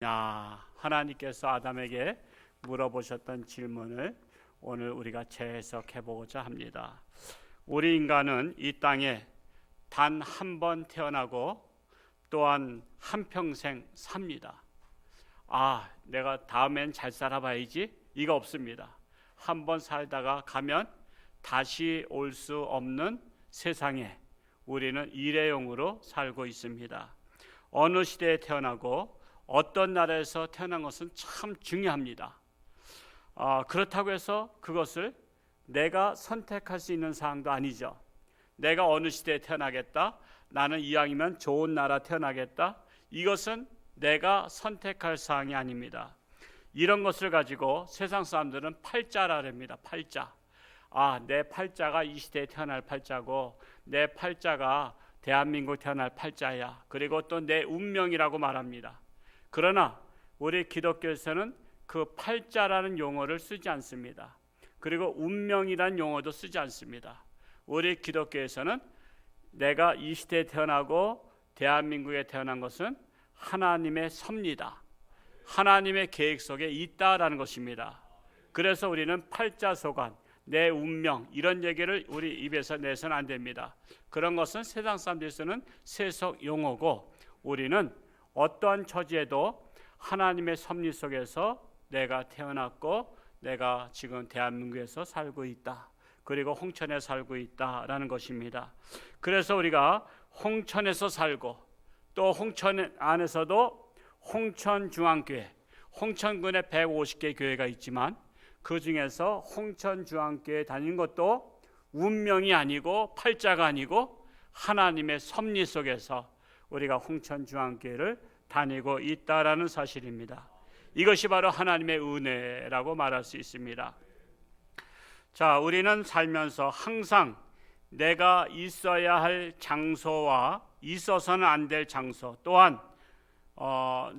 하나님께서 아담에게 물어보셨던 질문을 오늘 우리가 재해석해 보고자 합니다. 우리 인간은 이 땅에 단 한 번 태어나고 또한 한평생 삽니다. 내가 다음엔 잘 살아봐야지, 이거 없습니다. 한 번 살다가 가면 다시 올 수 없는 세상에 우리는 일회용으로 살고 있습니다. 어느 시대에 태어나고 어떤 나라에서 태어난 것은 참 중요합니다. 그렇다고 해서 그것을 내가 선택할 수 있는 사항도 아니죠. 내가 어느 시대에 태어나겠다, 나는 이왕이면 좋은 나라 태어나겠다, 이것은 내가 선택할 사항이 아닙니다. 이런 것을 가지고 세상 사람들은 팔자라 합니다. 팔자. 내 팔자가 이 시대에 태어날 팔자고, 내 팔자가 대한민국 태어날 팔자야. 그리고 또 내 운명이라고 말합니다. 그러나 우리 기독교에서는 그 팔자라는 용어를 쓰지 않습니다. 그리고 운명이라는 용어도 쓰지 않습니다. 우리 기독교에서는 내가 이 시대에 태어나고 대한민국에 태어난 것은 하나님의 섭니다. 하나님의 계획 속에 있다라는 것입니다. 그래서 우리는 팔자소관, 내 운명, 이런 얘기를 우리 입에서 내서는 안 됩니다. 그런 것은 세상 사람들이 쓰는 세속 용어고, 우리는 어떠한 처지에도 하나님의 섭리 속에서 내가 태어났고 내가 지금 대한민국에서 살고 있다, 그리고 홍천에 살고 있다라는 것입니다. 그래서 우리가 홍천에서 살고, 또 홍천 안에서도 홍천중앙교회, 홍천군에 150개 교회가 있지만 그 중에서 홍천중앙교회 다니는 것도 운명이 아니고 팔자가 아니고 하나님의 섭리 속에서 우리가 홍천중앙교회를 다니고 있다라는 사실입니다. 이것이 바로 하나님의 은혜라고 말할 수 있습니다. 우리는 살면서 항상 내가 있어야 할 장소와 있어서는 안 될 장소, 또한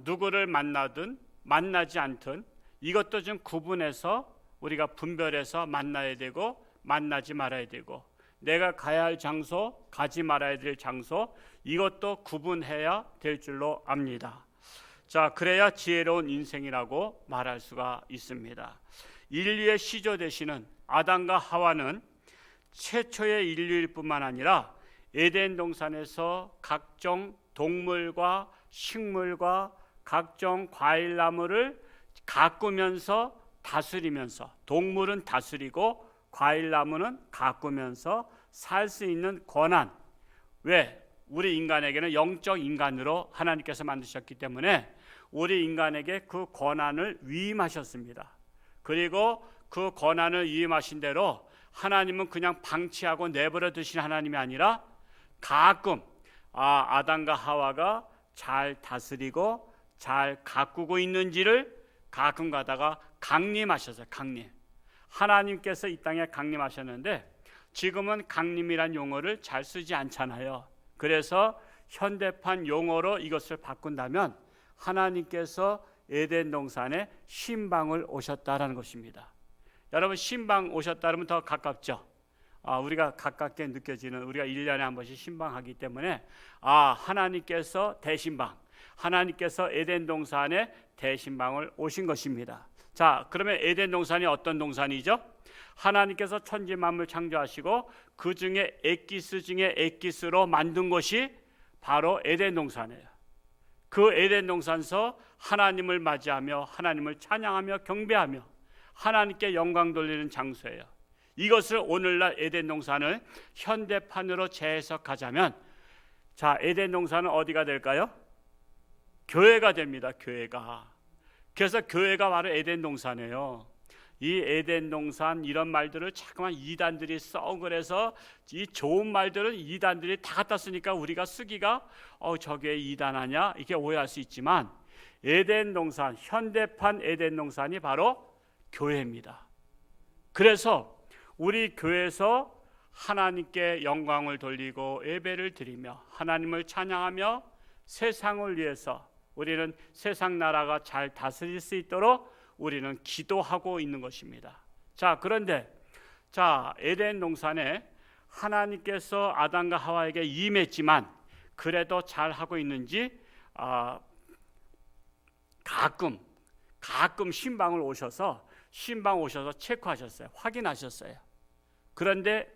누구를 만나든 만나지 않든 이것도 좀 구분해서 우리가 분별해서 만나야 되고 만나지 말아야 되고, 내가 가야 할 장소, 가지 말아야 될 장소, 이것도 구분해야 될 줄로 압니다. 그래야 지혜로운 인생이라고 말할 수가 있습니다. 인류의 시조 되시는 아담과 하와는 최초의 인류일 뿐만 아니라 에덴 동산에서 각종 동물과 식물과 각종 과일나무를 가꾸면서 다스리면서, 동물은 다스리고 과일나무는 가꾸면서 살 수 있는 권한, 왜? 우리 인간에게는 영적 인간으로 하나님께서 만드셨기 때문에 우리 인간에게 그 권한을 위임하셨습니다. 그리고 그 권한을 위임하신 대로 하나님은 그냥 방치하고 내버려 두신 하나님이 아니라 가끔 아담과 하와가 잘 다스리고 잘 가꾸고 있는지를 가끔 가다가 강림하셨어요. 강림. 하나님께서 이 땅에 강림하셨는데 지금은 강림이란 용어를 잘 쓰지 않잖아요. 그래서 현대판 용어로 이것을 바꾼다면 하나님께서 에덴 동산에 신방을 오셨다라는 것입니다. 여러분, 신방 오셨다면 더 가깝죠. 우리가 가깝게 느껴지는, 우리가 1년에 한 번씩 신방하기 때문에 하나님께서 대신방, 하나님께서 에덴 동산에 대신방을 오신 것입니다. 그러면 에덴 동산이 어떤 동산이죠? 하나님께서 천지 만물 창조하시고 그 중에 엑기스 중에 엑기스로 만든 것이 바로 에덴 동산이에요. 그 에덴 동산에서 하나님을 맞이하며 하나님을 찬양하며 경배하며 하나님께 영광 돌리는 장소예요. 이것을 오늘날 에덴 동산을 현대판으로 재해석하자면, 에덴 동산은 어디가 될까요? 교회가 됩니다. 교회가. 그래서 교회가 바로 에덴 동산이에요. 이 에덴 동산, 이런 말들을 자꾸만 이단들이 써고, 해서 이 좋은 말들은 이단들이 다 갖다 쓰니까 우리가 쓰기가 저게 이단 아냐, 이렇게 오해할 수 있지만 에덴 동산, 현대판 에덴 동산이 바로 교회입니다. 그래서 우리 교회에서 하나님께 영광을 돌리고 예배를 드리며 하나님을 찬양하며 세상을 위해서 우리는 세상 나라가 잘 다스릴 수 있도록 우리는 기도하고 있는 것입니다. 그런데 에덴 동산에 하나님께서 아담과 하와에게 임했지만 그래도 잘 하고 있는지 가끔 신방을 오셔서 체크하셨어요. 확인하셨어요. 그런데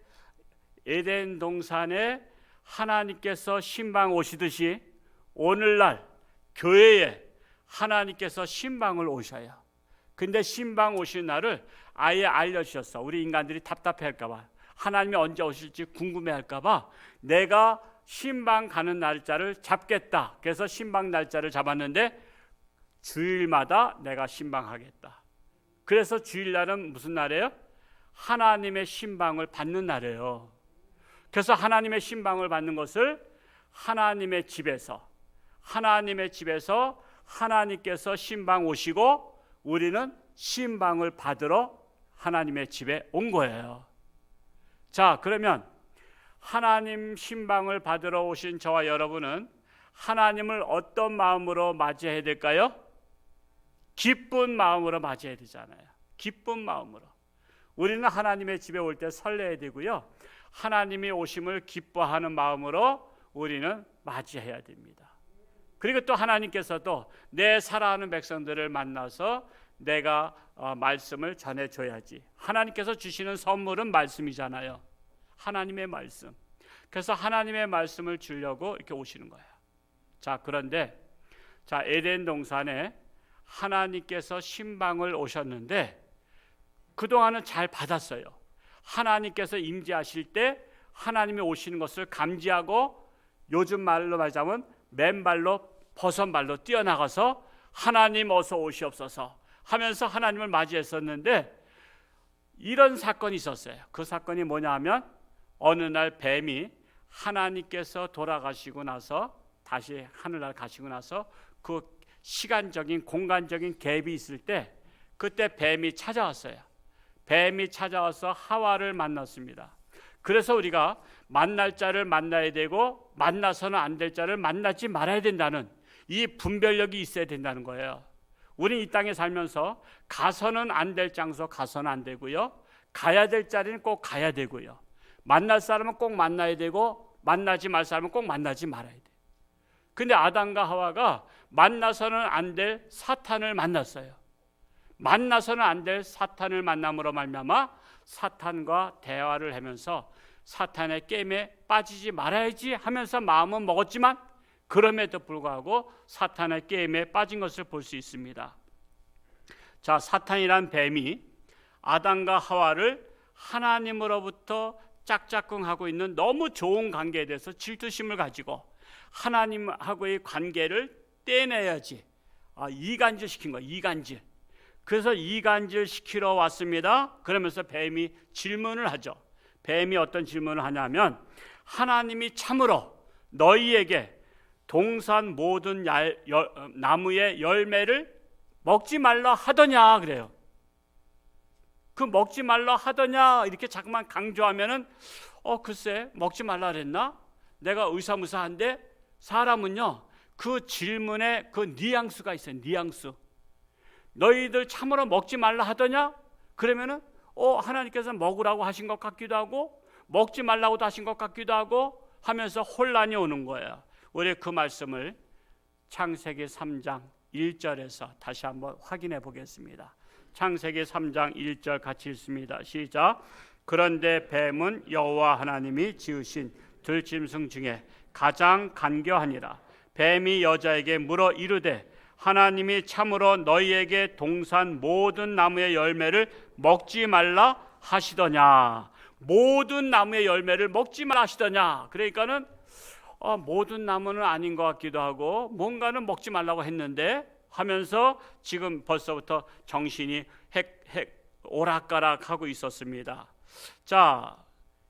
에덴 동산에 하나님께서 신방 오시듯이 오늘날 교회에 하나님께서 신방을 오셔요. 근데 신방 오시는 날을 아예 알려주셨어. 우리 인간들이 답답해할까봐, 하나님이 언제 오실지 궁금해할까봐 내가 신방 가는 날짜를 잡겠다. 그래서 신방 날짜를 잡았는데 주일마다 내가 신방하겠다. 그래서 주일날은 무슨 날이에요? 하나님의 신방을 받는 날이에요. 그래서 하나님의 신방을 받는 것을 하나님의 집에서 하나님께서 신방 오시고 우리는 신방을 받으러 하나님의 집에 온 거예요. 자, 그러면 하나님 신방을 받으러 오신 저와 여러분은 하나님을 어떤 마음으로 맞이해야 될까요? 기쁜 마음으로 맞이해야 되잖아요. 기쁜 마음으로. 우리는 하나님의 집에 올 때 설레야 되고요. 하나님이 오심을 기뻐하는 마음으로 우리는 맞이해야 됩니다. 그리고 또 하나님께서도 내 사랑하는 백성들을 만나서 내가 말씀을 전해줘야지. 하나님께서 주시는 선물은 말씀이잖아요. 하나님의 말씀. 그래서 하나님의 말씀을 주려고 이렇게 오시는 거예요. 자, 그런데 에덴 동산에 하나님께서 신방을 오셨는데 그동안은 잘 받았어요. 하나님께서 임재하실 때 하나님이 오시는 것을 감지하고 요즘 말로 말하자면 맨발로 버선발로 뛰어나가서 하나님 어서 오시옵소서 하면서 하나님을 맞이했었는데 이런 사건이 있었어요. 그 사건이 뭐냐 하면 어느 날 뱀이 하나님께서 돌아가시고 나서 다시 하늘날 가시고 나서 그 시간적인 공간적인 갭이 있을 때 그때 뱀이 찾아왔어요. 뱀이 찾아와서 하와를 만났습니다. 그래서 우리가 만날 자를 만나야 되고 만나서는 안 될 자를 만나지 말아야 된다는 이 분별력이 있어야 된다는 거예요. 우리는 이 땅에 살면서 가서는 안 될 장소 가서는 안 되고요. 가야 될 자리는 꼭 가야 되고요. 만날 사람은 꼭 만나야 되고 만나지 말 사람은 꼭 만나지 말아야 돼요. 근데 아담과 하와가 만나서는 안 될 사탄을 만났어요. 만나서는 안 될 사탄을 만남으로 말미암아 사탄과 대화를 하면서 사탄의 게임에 빠지지 말아야지 하면서 마음은 먹었지만 그럼에도 불구하고 사탄의 게임에 빠진 것을 볼 수 있습니다. 자, 사탄이란 뱀이 아담과 하와를 하나님으로부터 짝짝꿍하고 있는 너무 좋은 관계에 대해서 질투심을 가지고 하나님하고의 관계를 떼내야지 이간질 시킨 거예요. 이간질. 그래서 이간질 시키러 왔습니다. 그러면서 뱀이 질문을 하죠. 뱀이 어떤 질문을 하냐면 하나님이 참으로 너희에게 동산 모든 나무의 열매를 먹지 말라 하더냐 그래요. 그 먹지 말라 하더냐 이렇게 자꾸만 강조하면은 글쎄 먹지 말라 그랬나? 내가 의사무사한데 사람은요 그 질문에 그 뉘앙스가 있어요. 뉘앙스. 너희들 참으로 먹지 말라 하더냐? 그러면은 하나님께서 먹으라고 하신 것 같기도 하고 먹지 말라고도 하신 것 같기도 하고 하면서 혼란이 오는 거예요. 우리 그 말씀을 창세기 3장 1절에서 다시 한번 확인해 보겠습니다. 창세기 3장 1절 같이 읽습니다. 시작. 그런데 뱀은 여호와 하나님이 지으신 들짐승 중에 가장 간교하니라. 뱀이 여자에게 물어 이르되 하나님이 참으로 너희에게 동산 모든 나무의 열매를 먹지 말라 하시더냐. 모든 나무의 열매를 먹지 말라 하시더냐. 그러니까는 모든 나무는 아닌 것 같기도 하고 뭔가는 먹지 말라고 했는데 하면서 지금 벌써부터 정신이 오락가락하고 있었습니다. 자,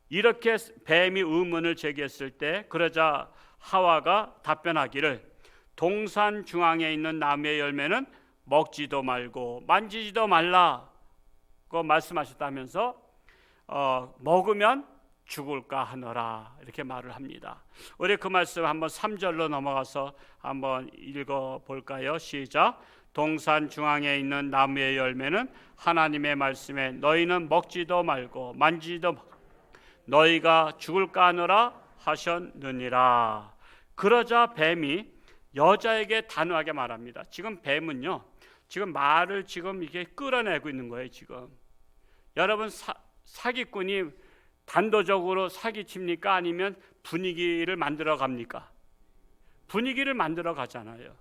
이렇게 뱀이 의문을 제기했을 때 그러자 하와가 답변하기를 동산 중앙에 있는 나무의 열매는 먹지도 말고 만지지도 말라고 말씀하셨다면서 먹으면 죽을까 하노라 이렇게 말을 합니다. 우리 그 말씀 한번 3절로 넘어가서 한번 읽어볼까요? 시작. 동산 중앙에 있는 나무의 열매는 하나님의 말씀에 너희는 먹지도 말고 만지지도 너희가 죽을까 하노라 하셨느니라. 그러자 뱀이 여자에게 단호하게 말합니다. 지금 뱀은요, 지금 말을 지금 이렇게 끌어내고 있는 거예요. 지금 여러분, 사기꾼이 단도적으로 사기칩니까? 아니면 분위기를 만들어 갑니까? 분위기를 만들어 가잖아요.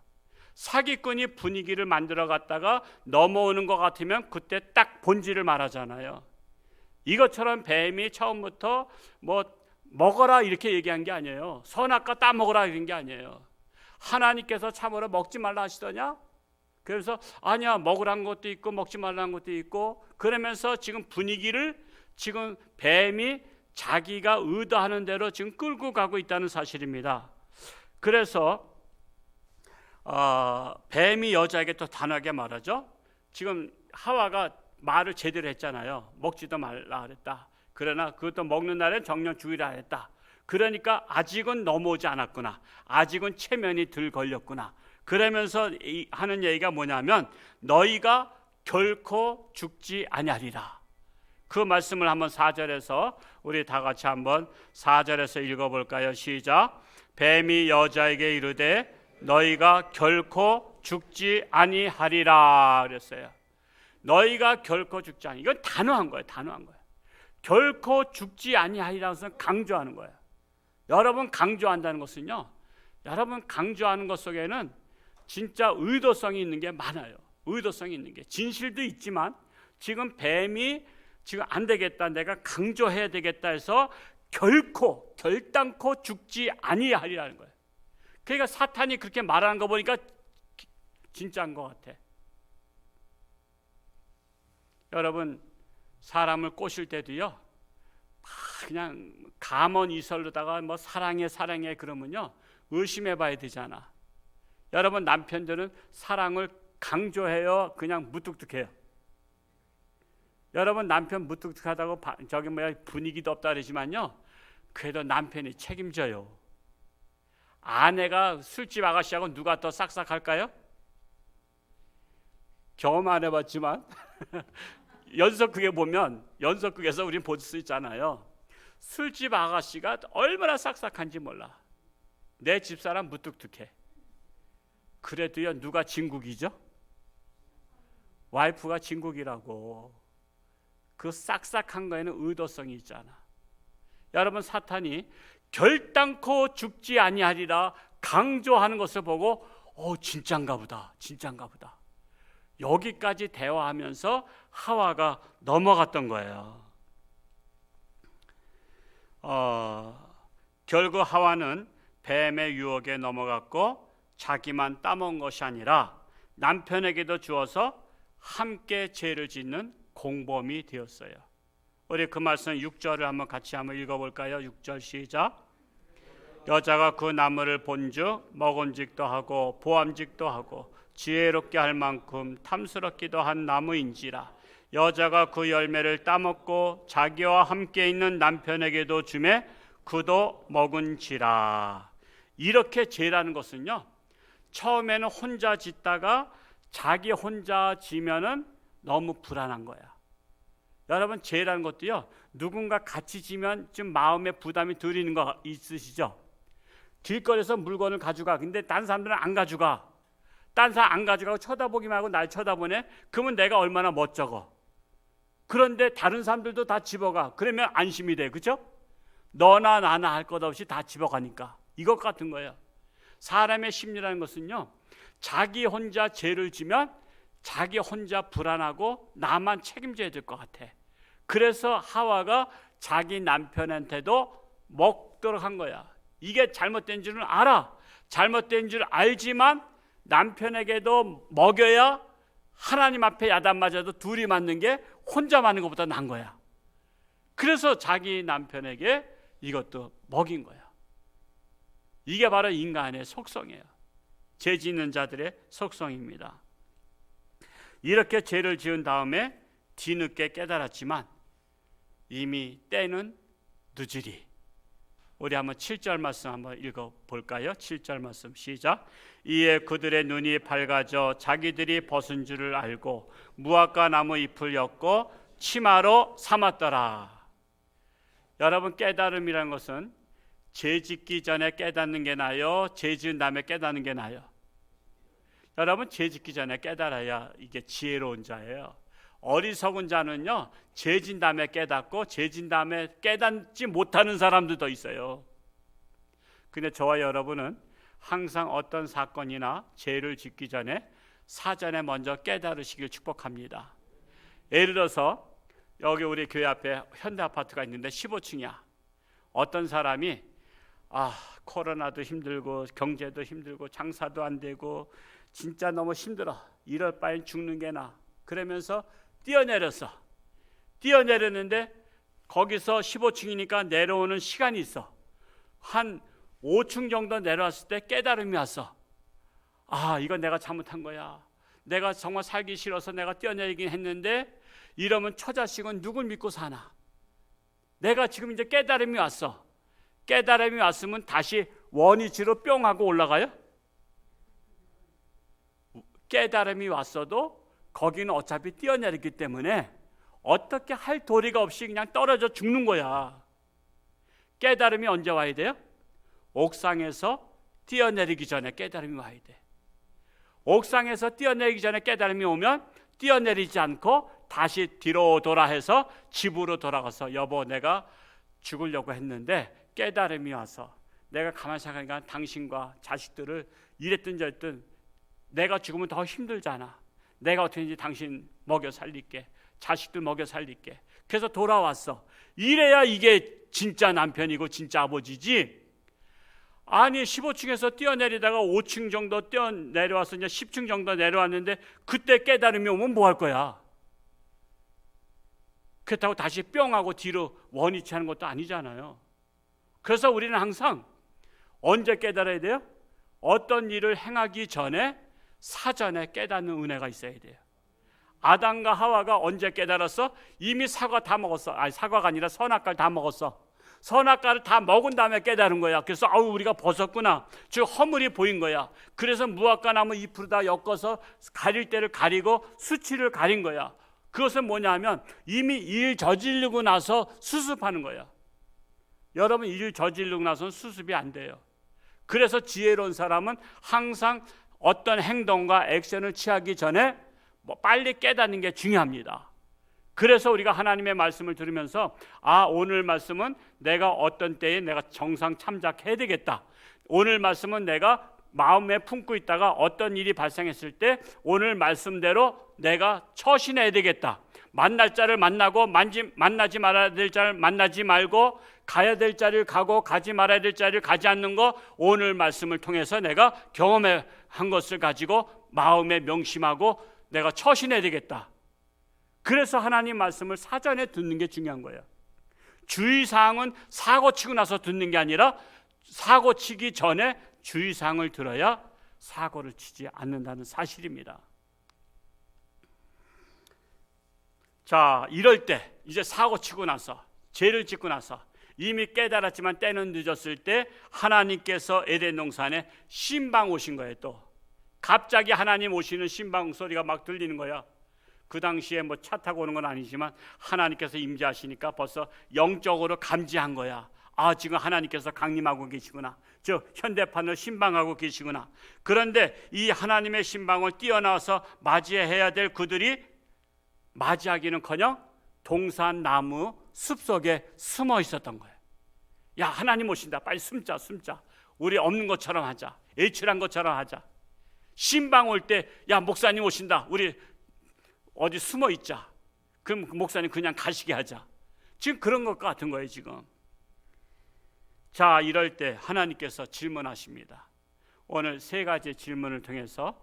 사기꾼이 분위기를 만들어 갔다가 넘어오는 것 같으면 그때 딱 본질을 말하잖아요. 이것처럼 뱀이 처음부터 뭐 먹어라 이렇게 얘기한 게 아니에요. 선악과 따먹어라 이런 게 아니에요. 하나님께서 참으로 먹지 말라 하시더냐? 그래서 아니야, 먹으라는 것도 있고 먹지 말라는 것도 있고, 그러면서 지금 분위기를 지금 뱀이 자기가 의도하는 대로 지금 끌고 가고 있다는 사실입니다. 그래서 뱀이 여자에게 또 단호하게 말하죠. 지금 하와가 말을 제대로 했잖아요. 먹지도 말라 그랬다. 그러나 그것도 먹는 날엔 정령 주의라 했다. 그러니까 아직은 넘어오지 않았구나. 아직은 체면이 덜 걸렸구나. 그러면서 하는 얘기가 뭐냐면 너희가 결코 죽지 아니하리라. 그 말씀을 한번 4절에서 우리 다 같이 한번 4절에서 읽어볼까요? 시작. 뱀이 여자에게 이르되 너희가 결코 죽지 아니하리라 그랬어요. 너희가 결코 죽지 아니. 이건 단호한 거예요. 단호한 거예요. 결코 죽지 아니하리라는 것은 강조하는 거예요. 여러분, 강조한다는 것은요, 여러분 강조하는 것 속에는 진짜 의도성이 있는 게 많아요. 의도성이 있는 게 진실도 있지만 지금 뱀이 지금 안 되겠다, 내가 강조해야 되겠다 해서 결단코 죽지 아니하리라는 거예요. 그러니까 사탄이 그렇게 말하는 거 보니까 진짜인 것 같아. 여러분, 사람을 꼬실 때도요, 그냥 감언 이설로다가 뭐 사랑해 그러면요 의심해 봐야 되잖아. 여러분, 남편들은 사랑을 강조해요, 그냥 무뚝뚝해요? 여러분, 남편 무뚝뚝하다고 저기 뭐야 분위기도 없다 그러지만요, 그래도 남편이 책임져요. 아내가 술집 아가씨하고 누가 더 싹싹할까요? 경험 안 해봤지만 연속극에 보면, 연속극에서 우린 볼 수 있잖아요. 술집 아가씨가 얼마나 싹싹한지 몰라. 내 집사람 무뚝뚝해. 그래도요, 누가 진국이죠? 와이프가 진국이라고. 그 싹싹한 거에는 의도성이 있잖아. 여러분, 사탄이 결단코 죽지 아니하리라 강조하는 것을 보고 진짠가 보다, 진짠가 보다. 여기까지 대화하면서 하와가 넘어갔던 거예요. 결국 하와는 뱀의 유혹에 넘어갔고 자기만 따먹은 것이 아니라 남편에게도 주어서 함께 죄를 짓는 공범이 되었어요. 우리 그 말씀 6절을 한번 같이 한번 읽어볼까요? 6절 시작. 여자가 그 나무를 본즉 먹음직도 하고 보암직도 하고 지혜롭게 할 만큼 탐스럽기도 한 나무인지라. 여자가 그 열매를 따먹고 자기와 함께 있는 남편에게도 주매 그도 먹은지라. 이렇게 죄라는 것은요, 처음에는 혼자 짓다가 자기 혼자 지면은 너무 불안한 거야. 여러분, 죄라는 것도요, 누군가 같이 지면 좀 마음에 부담이 덜 있는 거 있으시죠? 길거리에서 물건을 가져가. 근데 다른 사람들은 안 가져가. 다른 사람 안 가져가고 쳐다보기만 하고 날 쳐다보네. 그러면 내가 얼마나 멋쩍어. 그런데 다른 사람들도 다 집어가. 그러면 안심이 돼. 그렇죠? 너나 나나 할 것 없이 다 집어가니까. 이것 같은 거예요. 사람의 심리라는 것은요, 자기 혼자 죄를 지면 자기 혼자 불안하고 나만 책임져야 될 것 같아. 그래서 하와가 자기 남편한테도 먹도록 한 거야. 이게 잘못된 줄은 알아. 잘못된 줄 알지만 남편에게도 먹여야 하나님 앞에 야단 맞아도 둘이 맞는 게 혼자 맞는 것보다 나은 거야. 그래서 자기 남편에게 이것도 먹인 거야. 이게 바로 인간의 속성이에요. 죄 짓는 자들의 속성입니다. 이렇게 죄를 지은 다음에 뒤늦게 깨달았지만 이미 때는 늦으리. 우리 한번 7절 말씀 한번 읽어볼까요? 7절 말씀 시작. 이에 그들의 눈이 밝아져 자기들이 벗은 줄을 알고 무화과 나무 잎을 엮고 치마로 삼았더라. 여러분, 깨달음이라는 것은 죄 짓기 전에 깨닫는 게 나아요? 죄 지은 다음에 깨닫는 게 나아요? 여러분, 죄 짓기 전에 깨달아야 이게 지혜로운 자예요. 어리석은 자는요, 죄 진 다음에 깨닫고 죄 진 다음에 깨닫지 못하는 사람들도 있어요. 근데 저와 여러분은 항상 어떤 사건이나 죄를 짓기 전에 사전에 먼저 깨달으시길 축복합니다. 예를 들어서 여기 우리 교회 앞에 현대 아파트가 있는데 15층이야. 어떤 사람이 코로나도 힘들고 경제도 힘들고 장사도 안 되고 진짜 너무 힘들어, 이럴 바엔 죽는 게 나아, 그러면서 뛰어내렸는데 거기서 15층이니까 내려오는 시간이 있어. 한 5층 정도 내려왔을 때 깨달음이 왔어. 이건 내가 잘못한 거야. 내가 정말 살기 싫어서 내가 뛰어내리긴 했는데 이러면 처자식은 누굴 믿고 사나. 내가 지금 이제 깨달음이 왔어. 깨달음이 왔으면 다시 원위치로 뿅 하고 올라가요? 깨달음이 왔어도 거기는 어차피 뛰어내렸기 때문에 어떻게 할 도리가 없이 그냥 떨어져 죽는 거야. 깨달음이 언제 와야 돼요? 옥상에서 뛰어내리기 전에 깨달음이 와야 돼. 옥상에서 뛰어내리기 전에 깨달음이 오면 뛰어내리지 않고 다시 뒤로 돌아 해서 집으로 돌아가서 여보, 내가 죽으려고 했는데 깨달음이 와서 내가 가만히 생각하니까 당신과 자식들을 이랬든 저랬든 내가 죽으면 더 힘들잖아. 내가 어떻게든지 당신 먹여 살릴게, 자식들 먹여 살릴게. 그래서 돌아왔어. 이래야 이게 진짜 남편이고 진짜 아버지지. 아니 15층에서 뛰어내리다가 5층 정도 뛰어내려와서 이제 10층 정도 내려왔는데 그때 깨달음이 오면 뭐 할 거야? 그렇다고 다시 뿅 하고 뒤로 원위치 하는 것도 아니잖아요. 그래서 우리는 항상 언제 깨달아야 돼요? 어떤 일을 행하기 전에 사전에 깨닫는 은혜가 있어야 돼요. 아담과 하와가 언제 깨달았어? 이미 사과 다 먹었어. 사과가 아니라 선악과를 다 먹었어. 선악과를 다 먹은 다음에 깨달은 거야. 그래서 우리가 벗었구나, 즉 허물이 보인 거야. 그래서 무화과 나무 잎으로 다 엮어서 가릴 때를 가리고 수치를 가린 거야. 그것은 뭐냐면 이미 일 저지르고 나서 수습하는 거야. 여러분, 일 저지르고 나서는 수습이 안 돼요. 그래서 지혜로운 사람은 항상 어떤 행동과 액션을 취하기 전에 빨리 깨닫는 게 중요합니다. 그래서 우리가 하나님의 말씀을 들으면서 오늘 말씀은 내가 어떤 때에 내가 정상 참작해야 되겠다. 오늘 말씀은 내가 마음에 품고 있다가 어떤 일이 발생했을 때 오늘 말씀대로 내가 처신해야 되겠다. 만날 자를 만나고 만나지 말아야 될 자를 만나지 말고 가야 될 자리를 가고 가지 말아야 될 자리를 가지 않는 거, 오늘 말씀을 통해서 내가 경험한 것을 가지고 마음에 명심하고 내가 처신해야 되겠다. 그래서 하나님 말씀을 사전에 듣는 게 중요한 거예요. 주의사항은 사고치고 나서 듣는 게 아니라 사고치기 전에 주의사항을 들어야 사고를 치지 않는다는 사실입니다. 자, 이럴 때 이제 사고치고 나서 죄를 짓고 나서 이미 깨달았지만 때는 늦었을 때 하나님께서 에덴 동산에 신방 오신 거예요. 또 갑자기 하나님 오시는 신방 소리가 막 들리는 거야. 그 당시에 뭐 차 타고 오는 건 아니지만 하나님께서 임재하시니까 벌써 영적으로 감지한 거야. 지금 하나님께서 강림하고 계시구나. 즉 현대판을 신방하고 계시구나. 그런데 이 하나님의 신방을 뛰어나와서 맞이해야 될 그들이 맞이하기는커녕 동산 나무 숲속에 숨어 있었던 거예요. 야, 하나님 오신다, 빨리 숨자. 우리 없는 것처럼 하자, 외출한 것처럼 하자. 신방 올 때 야, 목사님 오신다, 우리 어디 숨어 있자. 그럼 목사님 그냥 가시게 하자. 지금 그런 것 같은 거예요 지금. 자, 이럴 때 하나님께서 질문하십니다. 오늘 세 가지 질문을 통해서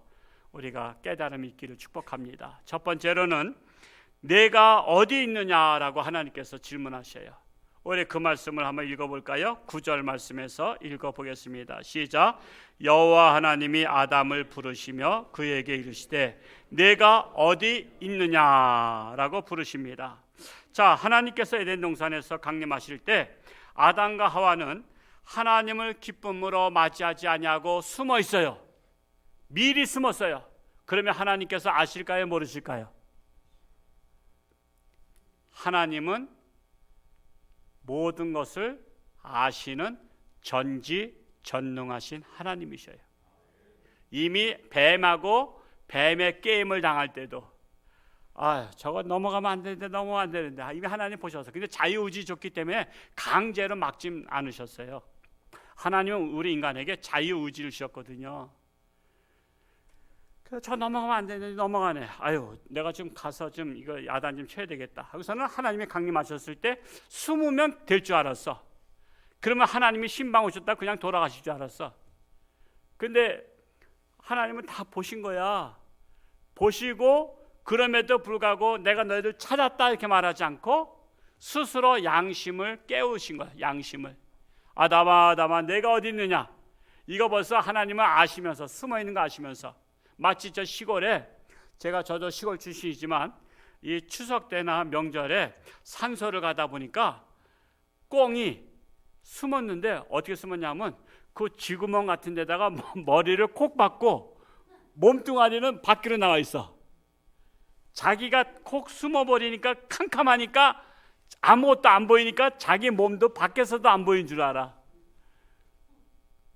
우리가 깨달음이 있기를 축복합니다. 첫 번째로는 내가 어디 있느냐라고 하나님께서 질문하셔요. 우리 그 말씀을 한번 읽어볼까요? 9절 말씀에서 읽어보겠습니다. 시작. 여호와 하나님이 아담을 부르시며 그에게 이르시되 내가 어디 있느냐라고 부르십니다. 자, 하나님께서 에덴 동산에서 강림하실 때 아담과 하와는 하나님을 기쁨으로 맞이하지 아니하고 숨어 있어요. 미리 숨었어요. 그러면 하나님께서 아실까요, 모르실까요? 하나님은 모든 것을 아시는 전지전능하신 하나님이셔요. 이미 뱀하고 뱀의 게임을 당할 때도 저거 넘어가면 안 되는데 넘어가면 안 되는데 이미 하나님 보셔서, 근데 자유의지 좋기 때문에 강제로 막지 않으셨어요. 하나님은 우리 인간에게 자유의지를 주셨거든요. 그래서 저 넘어가면 안 되는데 넘어가네. 내가 지금 가서 좀 이거 야단 좀 쳐야 되겠다 하고서는 하나님이 강림하셨을 때 숨으면 될 줄 알았어. 그러면 하나님이 신방 오셨다 그냥 돌아가실 줄 알았어. 근데 하나님은 다 보신 거야. 보시고 그럼에도 불구하고 내가 너희들 찾았다 이렇게 말하지 않고 스스로 양심을 깨우신 거야. 양심을. 아담아 내가 어디 있느냐. 이거 벌써 하나님은 아시면서, 숨어있는 거 아시면서. 마치 저 시골에, 저도 시골 출신이지만 이 추석 때나 명절에 산소를 가다 보니까 꽁이 숨었는데 어떻게 숨었냐면 그 쥐구멍 같은 데다가 머리를 콕 박고 몸뚱아리는 밖으로 나와 있어. 자기가 콕 숨어버리니까 캄캄하니까 아무것도 안 보이니까 자기 몸도 밖에서도 안 보이는 줄 알아.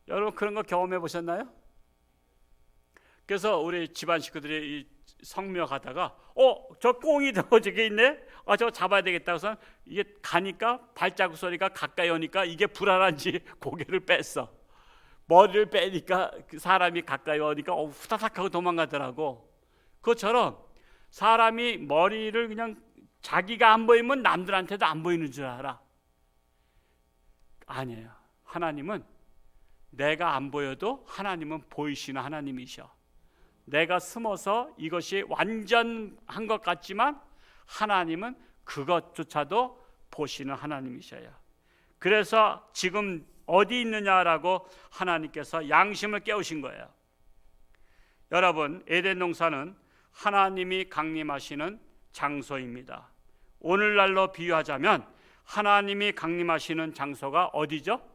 여러분 그런 거 경험해 보셨나요? 그래서 우리 집안 식구들이 이 성묘 가다가 저 꽁이 저기 있네. 저거 잡아야 되겠다. 그래서 이게 가니까 발자국 소리가 가까이 오니까 이게 불안한지 고개를 뺐어. 머리를 빼니까 그 사람이 가까이 오니까 후다닥 하고 도망가더라고. 그것처럼 사람이 머리를 그냥 자기가 안 보이면 남들한테도 안 보이는 줄 알아. 아니에요. 하나님은 내가 안 보여도 하나님은 보이시는 하나님이셔. 내가 숨어서 이것이 완전한 것 같지만 하나님은 그것조차도 보시는 하나님이셔요. 그래서 지금 어디 있느냐라고 하나님께서 양심을 깨우신 거예요. 여러분, 에덴 동산은 하나님이 강림하시는 장소입니다. 오늘날로 비유하자면 하나님이 강림하시는 장소가 어디죠?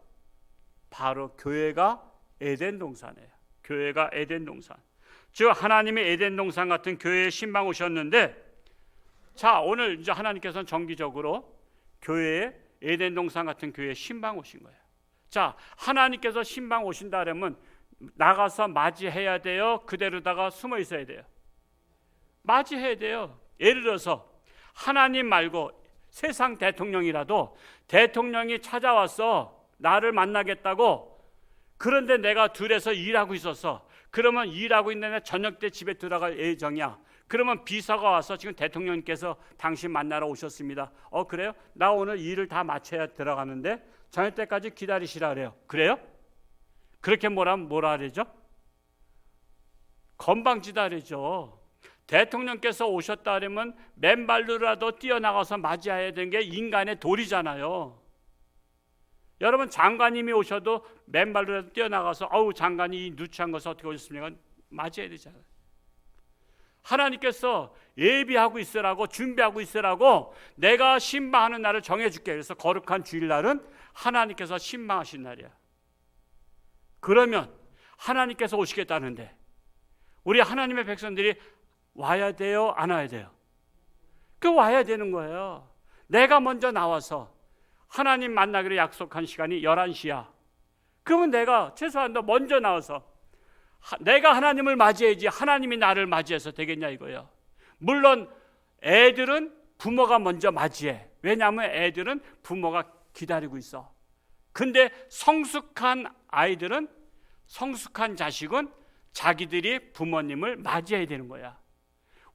바로 교회가 에덴 동산이에요. 교회가 에덴 동산. 즉 하나님이 에덴 동산 같은 교회에 신방 오셨는데, 자 오늘 이제 하나님께서는 정기적으로 교회에 에덴 동산 같은 교회에 신방 오신 거예요. 자 하나님께서 신방 오신다 그러면 나가서 맞이해야 돼요? 그대로다가 숨어 있어야 돼요? 맞이해야 돼요. 예를 들어서 하나님 말고 세상 대통령이라도 대통령이 찾아와서 나를 만나겠다고, 그런데 내가 들에서 일하고 있었어. 그러면 일하고 있는데 저녁 때 집에 들어갈 예정이야. 그러면 비서가 와서 지금 대통령님께서 당신 만나러 오셨습니다. 그래요? 나 오늘 일을 다 마쳐야 들어가는데 저녁 때까지 기다리시라 그래요. 그래요? 그렇게 뭐라 그러죠? 건방지다 그러죠. 대통령께서 오셨다 그러면 맨발로라도 뛰어나가서 맞이해야 되는 게 인간의 도리잖아요. 여러분 장관님이 오셔도 맨발로라도 뛰어나가서 장관이 이 누추한 것을 어떻게 오셨습니까? 맞이해야 되잖아요. 하나님께서 예비하고 있으라고, 준비하고 있으라고 내가 신방하는 날을 정해줄게. 그래서 거룩한 주일날은 하나님께서 신방하신 날이야. 그러면 하나님께서 오시겠다는데 우리 하나님의 백성들이 와야 돼요? 안 와야 돼요? 와야 되는 거예요. 내가 먼저 나와서 하나님 만나기로 약속한 시간이 11시야. 그러면 내가 최소한 더 먼저 나와서 내가 하나님을 맞이해야지 하나님이 나를 맞이해서 되겠냐 이거예요. 물론 애들은 부모가 먼저 맞이해. 왜냐하면 애들은 부모가 기다리고 있어. 근데 성숙한 아이들은, 성숙한 자식은 자기들이 부모님을 맞이해야 되는 거야.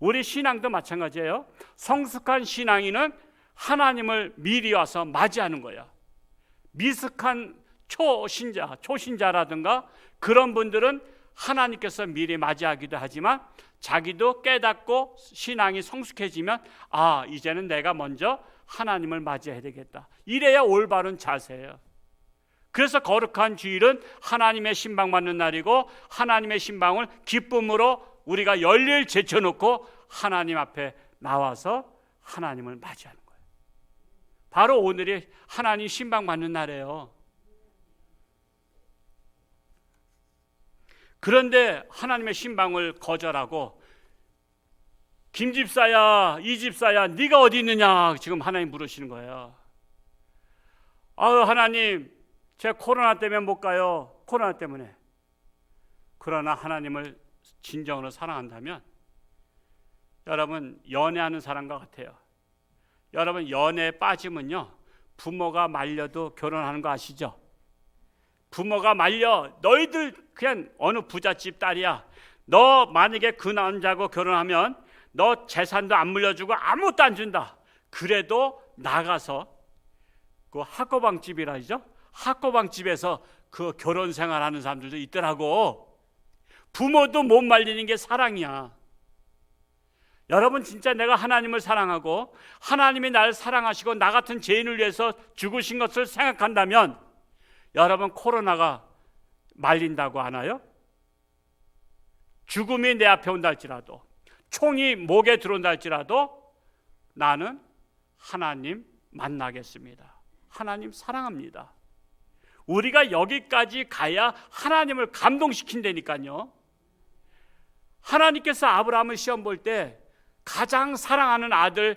우리 신앙도 마찬가지예요. 성숙한 신앙인은 하나님을 미리 와서 맞이하는 거야. 미숙한 초신자라든가 그런 분들은 하나님께서 미리 맞이하기도 하지만 자기도 깨닫고 신앙이 성숙해지면 이제는 내가 먼저 하나님을 맞이해야 되겠다. 이래야 올바른 자세예요. 그래서 거룩한 주일은 하나님의 신방 받는 날이고, 하나님의 신방을 기쁨으로 우리가 열일 제쳐놓고 하나님 앞에 나와서 하나님을 맞이하는 거예요. 바로 오늘이 하나님 신방 받는 날이에요. 그런데 하나님의 신방을 거절하고 김 집사야, 이 집사야, 네가 어디 있느냐 지금 하나님 물으시는 거예요. 하나님, 제가 코로나 때문에 못 가요. 코로나 때문에. 그러나 하나님을 진정으로 사랑한다면 여러분 연애하는 사람과 같아요. 여러분 연애에 빠지면요 부모가 말려도 결혼하는 거 아시죠? 부모가 말려 너희들 그냥 어느 부잣집 딸이야. 너 만약에 그 남자하고 결혼하면 너 재산도 안 물려주고 아무것도 안 준다. 그래도 나가서 그 학고방집이라죠. 학고방집에서 그 결혼 생활하는 사람들도 있더라고. 부모도 못 말리는 게 사랑이야. 여러분 진짜 내가 하나님을 사랑하고 하나님이 나를 사랑하시고 나 같은 죄인을 위해서 죽으신 것을 생각한다면 여러분 코로나가 말린다고 하나요? 죽음이 내 앞에 온다 할지라도 총이 목에 들어온다 할지라도 나는 하나님 만나겠습니다. 하나님 사랑합니다. 우리가 여기까지 가야 하나님을 감동시킨다니까요. 하나님께서 아브라함을 시험 볼 때 가장 사랑하는 아들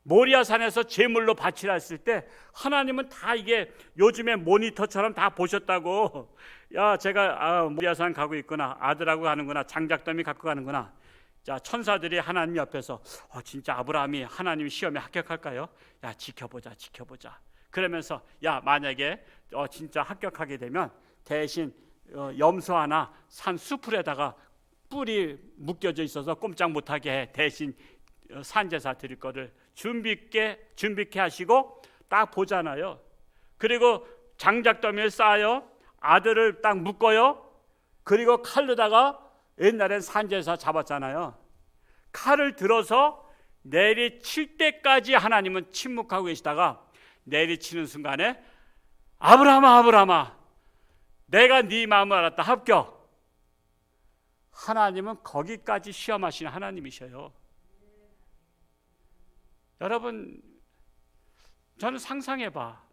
모리아산에서 제물로 바치라 했을 때 하나님은 다 이게 요즘에 모니터처럼 다 보셨다고. 야 제가 모리아산 가고 있구나. 아들하고 가는구나. 장작더미 갖고 가는구나. 자 천사들이 하나님 옆에서 진짜 아브라함이 하나님 시험에 합격할까요? 야 지켜보자. 그러면서 야 만약에 진짜 합격하게 되면 대신 염소 하나 산 수풀에다가 뿔이 묶여져 있어서 꼼짝 못하게 해. 대신 산제사 드릴 거를 준비케 하시고 딱 보잖아요. 그리고 장작더미를 쌓아요. 아들을 딱 묶어요. 그리고 칼로다가 옛날엔 산제사 잡았잖아요. 칼을 들어서 내리칠 때까지 하나님은 침묵하고 계시다가 내리치는 순간에 아브라함아 내가 네 마음을 알았다. 합격. 하나님은 거기까지 시험하시는 하나님이셔요. 여러분 저는 상상해봐.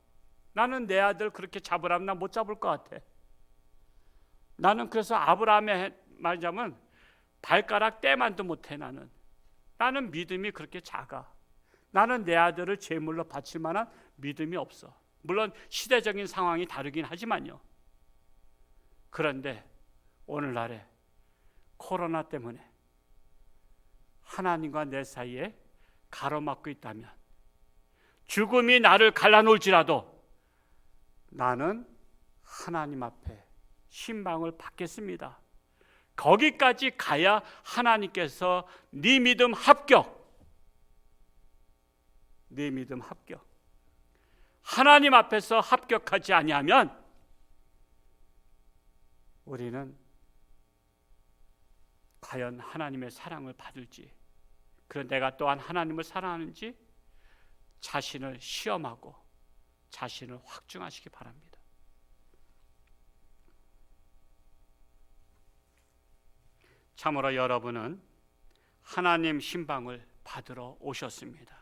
나는 내 아들 그렇게 잡으라면 난 못 잡을 것 같아. 나는 그래서 아브라함의 말하자면 발가락 떼만도 못해. 나는 믿음이 그렇게 작아. 나는 내 아들을 제물로 바칠 만한 믿음이 없어. 물론 시대적인 상황이 다르긴 하지만요. 그런데 오늘날에 코로나 때문에 하나님과 내 사이에 가로막고 있다면 죽음이 나를 갈라놓을지라도 나는 하나님 앞에 신방을 받겠습니다. 거기까지 가야 하나님께서 네 믿음 합격. 하나님 앞에서 합격하지 아니하면 우리는 과연 하나님의 사랑을 받을지, 그런 내가 또한 하나님을 사랑하는지 자신을 시험하고 자신을 확증하시기 바랍니다. 참으로 여러분은 하나님 신방을 받으러 오셨습니다.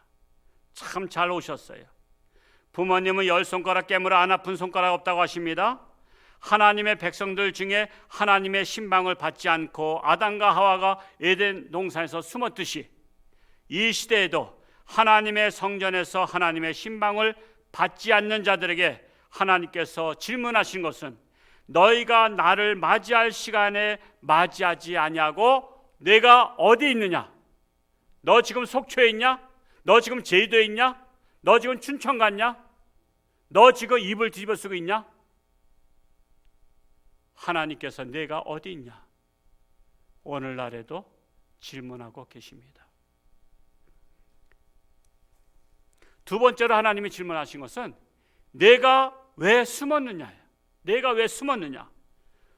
참 잘 오셨어요. 부모님은 10손가락 깨물어 안 아픈 손가락 없다고 하십니다. 하나님의 백성들 중에 하나님의 신방을 받지 않고 아담과 하와가 에덴 동산에서 숨었듯이 이 시대에도 하나님의 성전에서 하나님의 신방을 받지 않는 자들에게 하나님께서 질문하신 것은 너희가 나를 맞이할 시간에 맞이하지 아니하고 내가 어디 있느냐? 너 지금 속초에 있냐? 너 지금 제주도에 있냐? 너 지금 춘천 갔냐? 너 지금 입을 뒤집어 쓰고 있냐? 하나님께서 내가 어디 있냐? 오늘날에도 질문하고 계십니다. 두 번째로 하나님이 질문하신 것은 내가 왜 숨었느냐예요. 내가 왜 숨었느냐?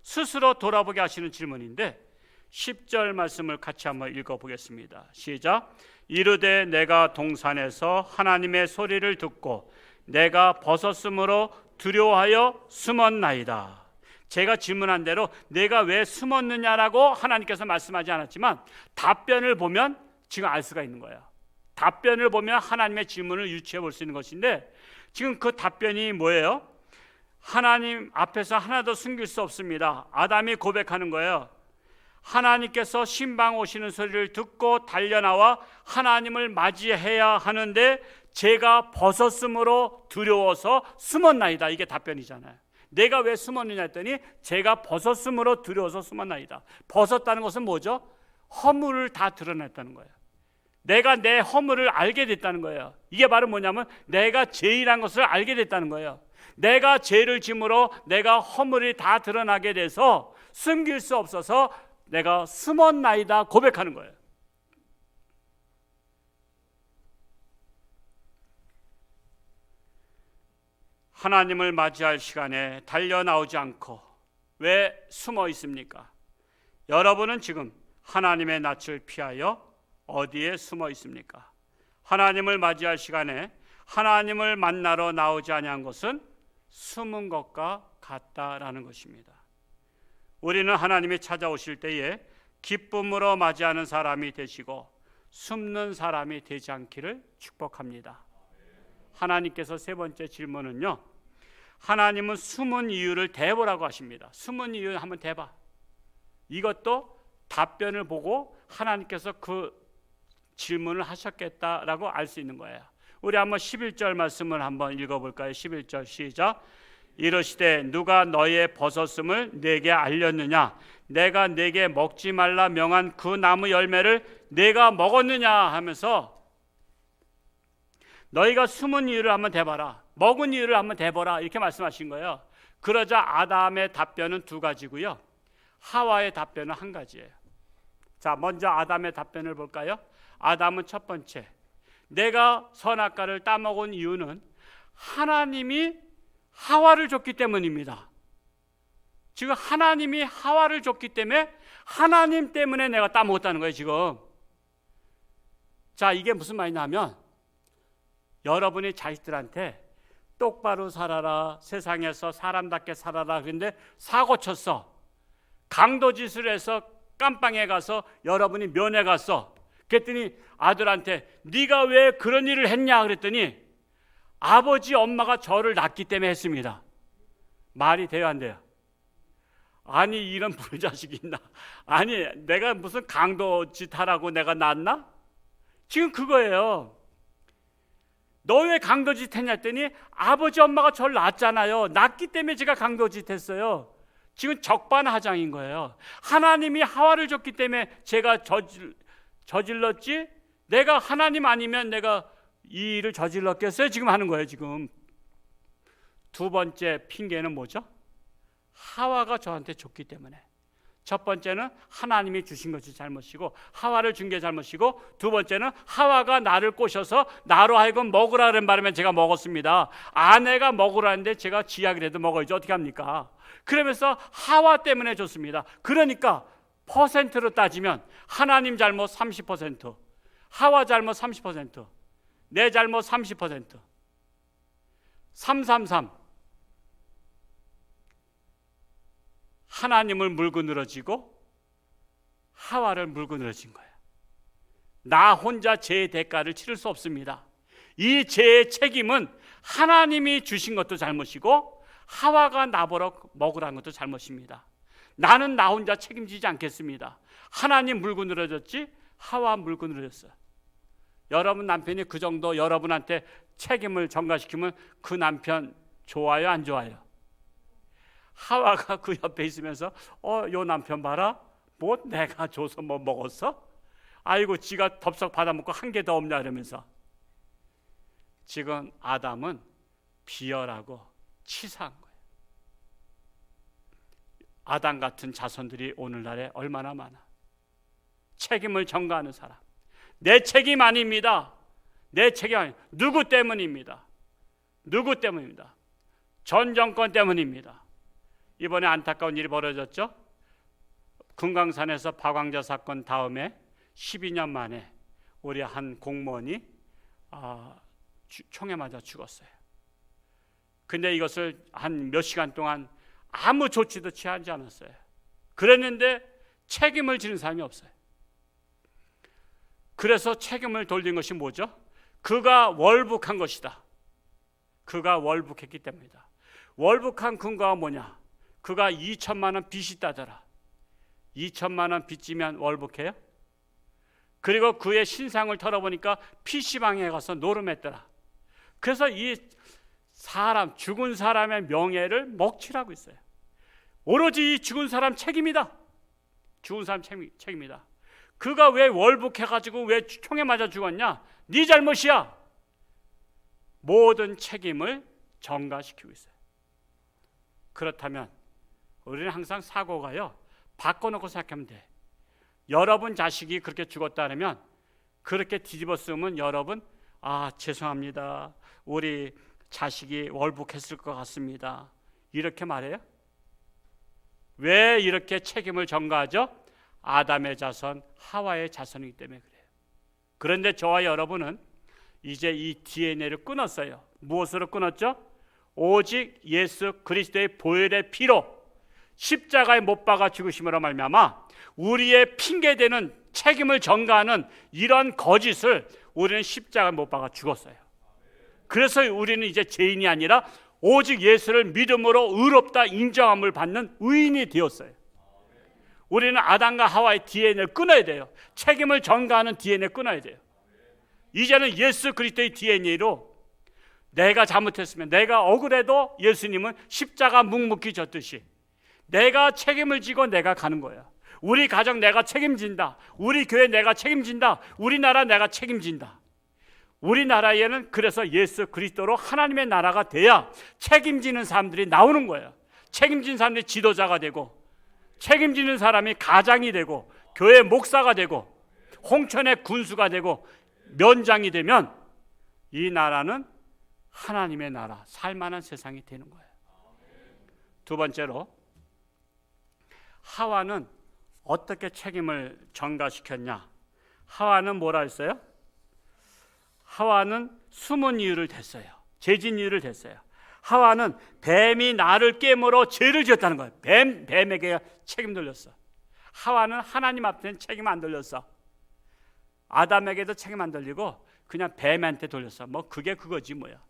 스스로 돌아보게 하시는 질문인데 10절 말씀을 같이 한번 읽어보겠습니다. 시작. 이르되 내가 동산에서 하나님의 소리를 듣고 내가 벗었으므로 두려워하여 숨었나이다. 제가 질문한 대로 내가 왜 숨었느냐라고 하나님께서 말씀하지 않았지만 답변을 보면 지금 알 수가 있는 거예요. 답변을 보면 하나님의 질문을 유추해 볼 수 있는 것인데 지금 그 답변이 뭐예요? 하나님 앞에서 하나도 숨길 수 없습니다. 아담이 고백하는 거예요. 하나님께서 신방 오시는 소리를 듣고 달려나와 하나님을 맞이해야 하는데 제가 벗었으므로 두려워서 숨었나이다. 이게 답변이잖아요. 내가 왜 숨었느냐 했더니 제가 벗었으므로 두려워서 숨었나이다. 벗었다는 것은 뭐죠? 허물을 다 드러냈다는 거예요. 내가 내 허물을 알게 됐다는 거예요. 이게 바로 뭐냐면 내가 죄인한 것을 알게 됐다는 거예요. 내가 죄를 짐으로 내가 허물이 다 드러나게 돼서 숨길 수 없어서 내가 숨었나이다 고백하는 거예요. 하나님을 맞이할 시간에 달려 나오지 않고 왜 숨어 있습니까? 여러분은 지금 하나님의 낯을 피하여 어디에 숨어 있습니까? 하나님을 맞이할 시간에 하나님을 만나러 나오지 아니한 것은 숨은 것과 같다라는 것입니다. 우리는 하나님이 찾아오실 때에 기쁨으로 맞이하는 사람이 되시고 숨는 사람이 되지 않기를 축복합니다. 하나님께서 세 번째 질문은요, 하나님은 숨은 이유를 대보라고 하십니다. 숨은 이유를 한번 대봐. 이것도 답변을 보고 하나님께서 그 질문을 하셨겠다라고 알 수 있는 거예요. 우리 한번 11절 말씀을 한번 읽어볼까요? 11절 시작. 이르시되 누가 너의 벗었음을 내게 알렸느냐? 내가 내게 먹지 말라 명한 그 나무 열매를 내가 먹었느냐 하면서 너희가 숨은 이유를 한번 대봐라, 먹은 이유를 한번 대보라, 이렇게 말씀하신 거예요. 그러자 아담의 답변은 두 가지고요, 하와의 답변은 한 가지예요. 자, 먼저 아담의 답변을 볼까요? 아담은 첫 번째, 내가 선악과를 따먹은 이유는 하나님이 하와를 줬기 때문입니다. 지금 하나님이 하와를 줬기 때문에 하나님 때문에 내가 따먹었다는 거예요 지금. 자, 이게 무슨 말이냐면 여러분이 자식들한테 똑바로 살아라, 세상에서 사람답게 살아라 그런데 사고 쳤어, 강도짓을 해서 깜빵에 가서 여러분이 면회 갔어. 그랬더니 아들한테 네가 왜 그런 일을 했냐 그랬더니 아버지 엄마가 저를 낳기 때문에 했습니다. 말이 돼요 안 돼요? 아니 이런 불자식이 있나? 아니 내가 무슨 강도짓 하라고 내가 낳았나? 지금 그거예요. 너 왜 강도짓 했냐 했더니 아버지 엄마가 저를 낳았잖아요. 낳기 때문에 제가 강도짓 했어요. 지금 적반하장인 거예요. 하나님이 하와를 줬기 때문에 제가 저질렀지, 내가 하나님 아니면 내가 이 일을 저질렀겠어요? 지금 하는 거예요 지금. 두 번째 핑계는 뭐죠? 하와가 저한테 줬기 때문에. 첫 번째는 하나님이 주신 것이 잘못이고 하와를 준 게 잘못이고, 두 번째는 하와가 나를 꼬셔서 나로 하여금 먹으라는 바람에 제가 먹었습니다. 아내가 먹으라는데 제가 지약이라도 먹어야지 어떻게 합니까? 그러면서 하와 때문에 줬습니다. 그러니까 퍼센트로 따지면 하나님 잘못 30%, 하와 잘못 30%, 내 잘못 30%, 333. 하나님을 물고 늘어지고 하와를 물고 늘어진 거예요. 나 혼자 죄의 대가를 치를 수 없습니다. 이 죄의 책임은 하나님이 주신 것도 잘못이고 하와가 나보러 먹으라는 것도 잘못입니다. 나는 나 혼자 책임지지 않겠습니다. 하나님 물고 늘어졌지 하와 물고 늘어졌어요. 여러분 남편이 그 정도 여러분한테 책임을 전가시키면 그 남편 좋아요 안 좋아요? 하와가 그 옆에 있으면서 요 남편 봐라, 뭐 내가 줘서 뭐 먹었어? 아이고 지가 덥석 받아먹고 한 개 더 없냐 이러면서. 지금 아담은 비열하고 치사한 거예요. 아담 같은 자손들이 오늘날에 얼마나 많아. 책임을 전가하는 사람. 내 책임 아닙니다. 내 책임 아니. 누구 때문입니다. 누구 때문입니다. 전 정권 때문입니다. 이번에 안타까운 일이 벌어졌죠. 금강산에서 박광자 사건 다음에 12년 만에 우리 한 공무원이 총에 맞아 죽었어요. 근데 이것을 한 몇 시간 동안 아무 조치도 취하지 않았어요. 그랬는데 책임을 지는 사람이 없어요. 그래서 책임을 돌린 것이 뭐죠? 그가 월북한 것이다. 그가 월북했기 때문이다. 월북한 근거가 뭐냐? 그가 2천만 원 빚이 있다더라. 2천만 원 빚지면 월북해요? 그리고 그의 신상을 털어보니까 PC방에 가서 노름했더라. 그래서 이 죽은 사람의 명예를 먹칠하고 있어요. 오로지 이 죽은 사람 책임이다. 죽은 사람 책임이다. 그가 왜 월북해가지고 왜 총에 맞아 죽었냐? 네 잘못이야. 모든 책임을 전가시키고 있어요. 그렇다면 우리는 항상 사고가요, 바꿔놓고 생각하면 돼. 여러분 자식이 그렇게 죽었다 그러면, 그렇게 뒤집어 쓰면 여러분, 죄송합니다, 우리 자식이 월북했을 것 같습니다, 이렇게 말해요? 왜 이렇게 책임을 전가하죠? 아담의 자손, 하와의 자손이기 때문에 그래요. 그런데 저와 여러분은 이제 이 DNA를 끊었어요. 무엇으로 끊었죠? 오직 예수 그리스도의 보혈의 피로, 십자가에 못 박아 죽으심으로 말미암아 우리의 핑계대는 책임을 전가하는 이런 거짓을 우리는 십자가에 못 박아 죽었어요. 그래서 우리는 이제 죄인이 아니라 오직 예수를 믿음으로 의롭다 인정함을 받는 의인이 되었어요. 우리는 아담과 하와의 DNA를 끊어야 돼요. 책임을 전가하는 DNA를 끊어야 돼요. 이제는 예수 그리스도의 DNA로 내가 잘못했으면, 내가 억울해도 예수님은 십자가 묵묵히 졌듯이 내가 책임을 지고 내가 가는 거야. 우리 가정 내가 책임진다. 우리 교회 내가 책임진다. 우리나라 내가 책임진다. 우리나라에는 그래서 예수 그리스도로 하나님의 나라가 돼야 책임지는 사람들이 나오는 거예요. 책임진 사람들이 지도자가 되고, 책임지는 사람이 가장이 되고, 교회 목사가 되고, 홍천의 군수가 되고, 면장이 되면 이 나라는 하나님의 나라, 살만한 세상이 되는 거예요. 두 번째로, 하와는 어떻게 책임을 전가시켰냐? 하와는 뭐라 했어요? 하와는 숨은 이유를 댔어요. 죄진 이유를 댔어요. 하와는 뱀이 나를 깨물어 죄를 지었다는 거예요. 뱀에게 책임 돌렸어. 하와는 하나님 앞에는 책임 안 돌렸어. 아담에게도 책임 안 돌리고 그냥 뱀한테 돌렸어. 뭐 그게 그거지 뭐야.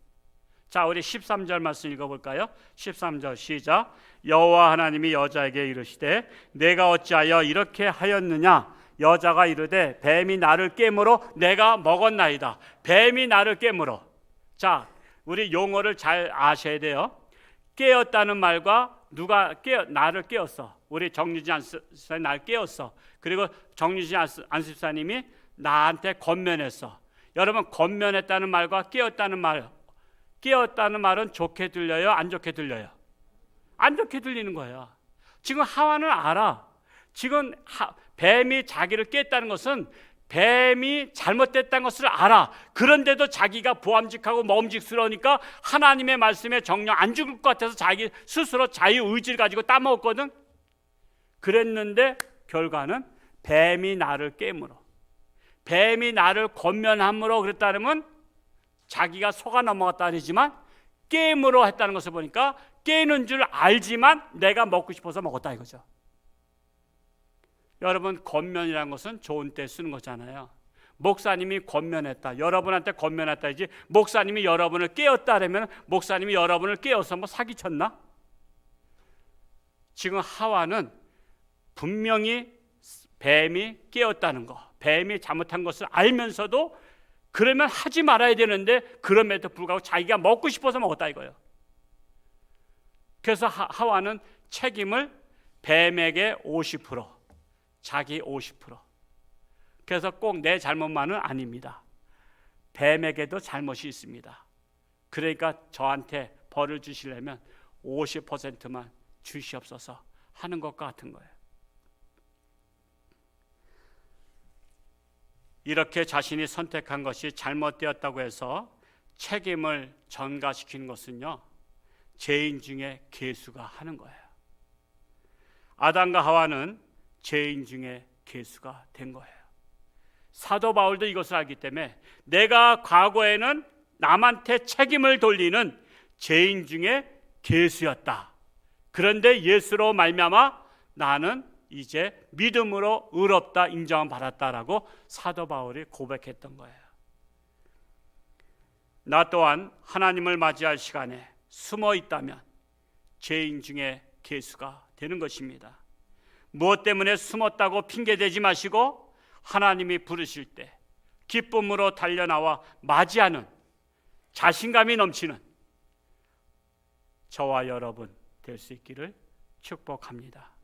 자, 우리 13절 말씀 읽어볼까요? 13절 시작. 여호와 하나님이 여자에게 이르시되 내가 어찌하여 이렇게 하였느냐? 여자가 이르되 뱀이 나를 깨물어 내가 먹었나이다. 뱀이 나를 깨물어. 자, 우리 용어를 잘 아셔야 돼요. 깨었다는 말과 나를 깨웠어. 우리 정유진 안습사님 나를 깨웠어. 그리고 정유진 안습사님이 나한테 권면했어. 여러분, 권면했다는 말과 깨었다는 말은 좋게 들려요? 안 좋게 들려요? 안 좋게 들리는 거야. 지금 하와는 알아. 지금 뱀이 자기를 깼다는 것은 뱀이 잘못됐다는 것을 알아. 그런데도 자기가 보암직하고 먹음직스러우니까 하나님의 말씀에 정녕 안 죽을 것 같아서 자기 스스로 자유의지를 가지고 따먹었거든. 그랬는데 결과는 뱀이 나를 깨물어. 뱀이 나를 권면함으로 그랬다면 자기가 속아 넘어갔다 아니지만 깨물어 했다는 것을 보니까 깨는 줄 알지만 내가 먹고 싶어서 먹었다 이거죠. 여러분, 권면이라는 것은 좋은 때 쓰는 거잖아요. 목사님이 권면했다, 여러분한테 권면했다이지 목사님이 여러분을 깨웠다 그러면 목사님이 여러분을 깨워서 뭐 사기쳤나? 지금 하와는 분명히 뱀이 깨웠다는 거, 뱀이 잘못한 것을 알면서도 그러면 하지 말아야 되는데 그럼에도 불구하고 자기가 먹고 싶어서 먹었다 이거예요. 그래서 하와는 책임을 뱀에게 50%, 자기 50%. 그래서 꼭 내 잘못만은 아닙니다. 뱀에게도 잘못이 있습니다. 그러니까 저한테 벌을 주시려면 50%만 주시옵소서 하는 것과 같은 거예요. 이렇게 자신이 선택한 것이 잘못되었다고 해서 책임을 전가시키는 것은요, 죄인 중에 괴수가 하는 거예요. 아담과 하와는 죄인 중에 괴수가 된 거예요. 사도 바울도 이것을 알기 때문에 내가 과거에는 남한테 책임을 돌리는 죄인 중에 괴수였다. 그런데 예수로 말미암아 나는 이제 믿음으로 의롭다 인정을 받았다라고 사도 바울이 고백했던 거예요. 나 또한 하나님을 맞이할 시간에 숨어 있다면 죄인 중에 괴수가 되는 것입니다. 무엇 때문에 숨었다고 핑계대지 마시고 하나님이 부르실 때 기쁨으로 달려나와 맞이하는 자신감이 넘치는 저와 여러분 될 수 있기를 축복합니다.